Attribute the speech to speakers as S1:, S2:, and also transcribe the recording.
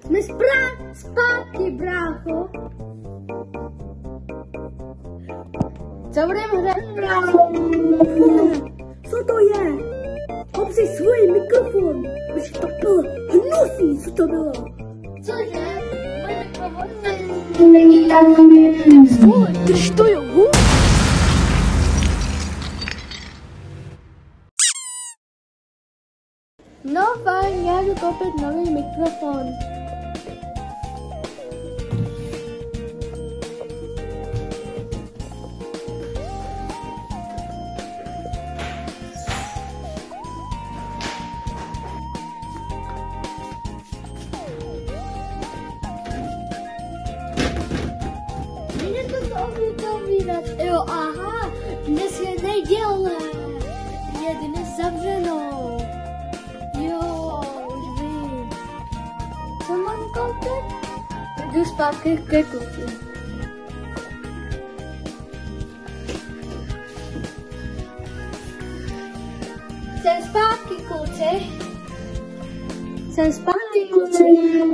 S1: Jsme zpátky, brácho. Co budeme hrát, brácho? Co to je? Mám si svůj mikrofon. Už to bylo hnusný, co to bylo? Cože? Můj mikrofon není tak. Svůj, drž to jo. No fajn, já jdu koupit nový mikrofon. Jo, aha, dnes je neděle. Je dnes zavřenou. Jo, už vím. Co mám koupit? Jdu zpátky ke kluci. Jsem zpátky, kluci. Jsem zpátky, kluci.